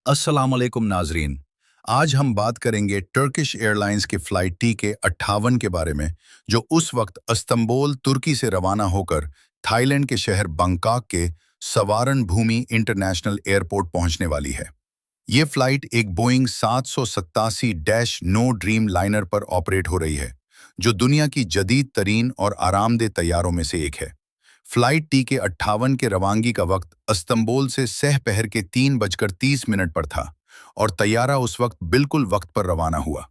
अस्सलाम वालेकुम नाजरीन। आज हम बात करेंगे टर्किश एयरलाइंस की फ़्लाइट TK-58 के बारे में, जो उस वक्त इस्तांबुल तुर्की से रवाना होकर थाईलैंड के शहर बैंकॉक के सवारण भूमि इंटरनेशनल एयरपोर्ट पहुंचने वाली है। ये फ़्लाइट एक बोइंग 787-9 ड्रीम लाइनर पर ऑपरेट हो रही है, जो दुनिया की जदीद तरीन और आरामदेह तैयारों में से एक है। फ्लाइट TK-58 के रवानगी का वक्त इस्तांबुल से सहपहर के 3:30 पर था और तैयारा उस वक्त बिल्कुल वक्त पर रवाना हुआ।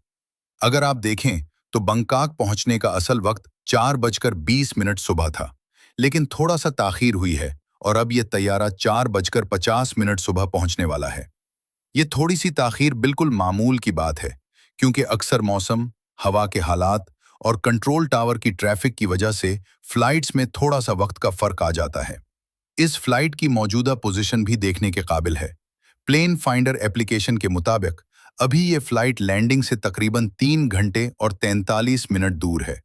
अगर आप देखें तो बैंकॉक पहुंचने का असल वक्त 4:20 सुबह था, लेकिन थोड़ा सा ताखीर हुई है और अब यह तैयारा 4:50 सुबह पहुंचने वाला है। ये थोड़ी सी ताखीर बिल्कुल मामूल की बात है, क्योंकि अक्सर मौसम, हवा के हालात और कंट्रोल टावर की ट्रैफिक की वजह से फ्लाइट्स में थोड़ा सा वक्त का फर्क आ जाता है। इस फ्लाइट की मौजूदा पोजीशन भी देखने के काबिल है। प्लेन फाइंडर एप्लीकेशन के मुताबिक अभी ये फ्लाइट लैंडिंग से तकरीबन 3 घंटे और 43 मिनट दूर है,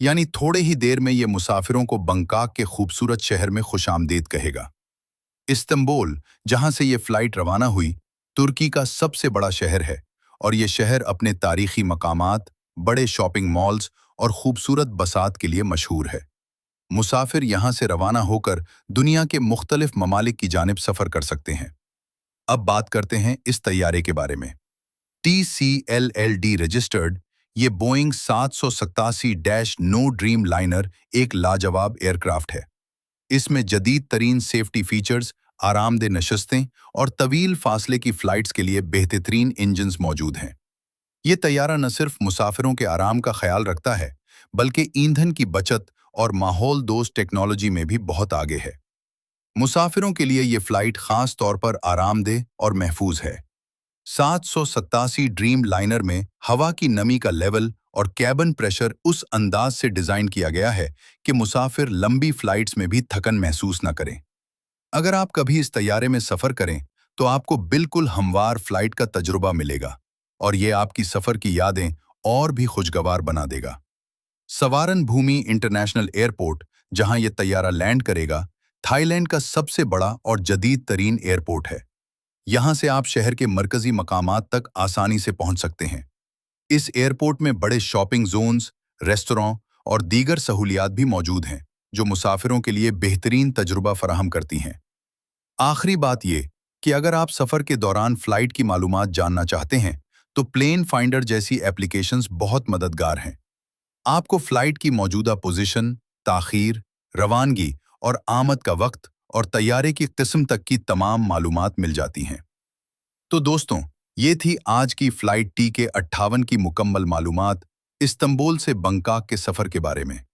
यानी थोड़े ही देर में ये मुसाफिरों को बैंकॉक के खूबसूरत शहर में खुशामदीद कहेगा। इस्तांबुल, जहां से ये फ्लाइट रवाना हुई, तुर्की का सबसे बड़ा शहर है और ये शहर अपने तारीखी मकामात, बड़े शॉपिंग मॉल्स और खूबसूरत बसात के लिए मशहूर है। मुसाफिर यहाँ से रवाना होकर दुनिया के मुख्तलिफ ममालिक की जानिब सफ़र कर सकते हैं। अब बात करते हैं इस तैयारे के बारे में। TCLLD रजिस्टर्ड ये बोइंग 787-9 ड्रीम लाइनर एक लाजवाब एयरक्राफ्ट है। इसमें जदीद तरीन सेफ्टी फीचर्स, आरामदेह नशस्तें और तवील फासले की फ़्लाइट्स के लिए बेहतरीन इंजन्स मौजूद हैं। ये तैयारा न सिर्फ मुसाफिरों के आराम का ख्याल रखता है, बल्कि ईंधन की बचत और माहौल दोस्त टेक्नोलॉजी में भी बहुत आगे है। मुसाफिरों के लिए ये फ्लाइट खास तौर पर आरामदेह और महफूज है। 787 ड्रीम लाइनर में हवा की नमी का लेवल और कैबिन प्रेशर उस अंदाज से डिज़ाइन किया गया है कि मुसाफिर लंबी फ्लाइट्स में भी थकन महसूस न करें। अगर आप कभी इस तैयारे में सफ़र करें तो आपको बिल्कुल हमवार फ्लाइट का तजुर्बा मिलेगा और ये आपकी सफ़र की यादें और भी खुशगवार बना देगा। सवारण भूमि इंटरनेशनल एयरपोर्ट, जहां यह तैयारा लैंड करेगा, थाईलैंड का सबसे बड़ा और जदीद तरीन एयरपोर्ट है। यहां से आप शहर के मरकजी मकामात तक आसानी से पहुंच सकते हैं। इस एयरपोर्ट में बड़े शॉपिंग जोन्स, रेस्टोरेंट और दीगर सहूलियात भी मौजूद हैं, जो मुसाफिरों के लिए बेहतरीन तजुर्बा फराहम करती हैं। आखिरी बात यह कि अगर आप सफ़र के दौरान फ़्लाइट की मालूमात जानना चाहते हैं, तो प्लेन फाइंडर जैसी एप्लीकेशंस बहुत मददगार हैं। आपको फ़्लाइट की मौजूदा पोजीशन, ताख़ीर, रवानगी और आमद का वक्त और तैयारे की किस्म तक की तमाम मालूमात मिल जाती हैं। तो दोस्तों, ये थी आज की फ़्लाइट TK-58 की मुकम्मल मालूमात इस्तांबुल से बैंकॉक के सफ़र के बारे में।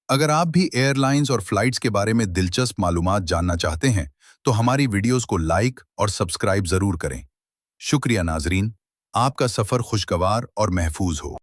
अगर आप भी एयरलाइंस और फ़्लाइट्स के बारे में दिलचस्प मालूमात जानना चाहते हैं, तो हमारी वीडियोज़ को लाइक और सब्सक्राइब ज़रूर करें। शुक्रिया नाज़रीन, आपका सफ़र खुशगवार और महफूज हो।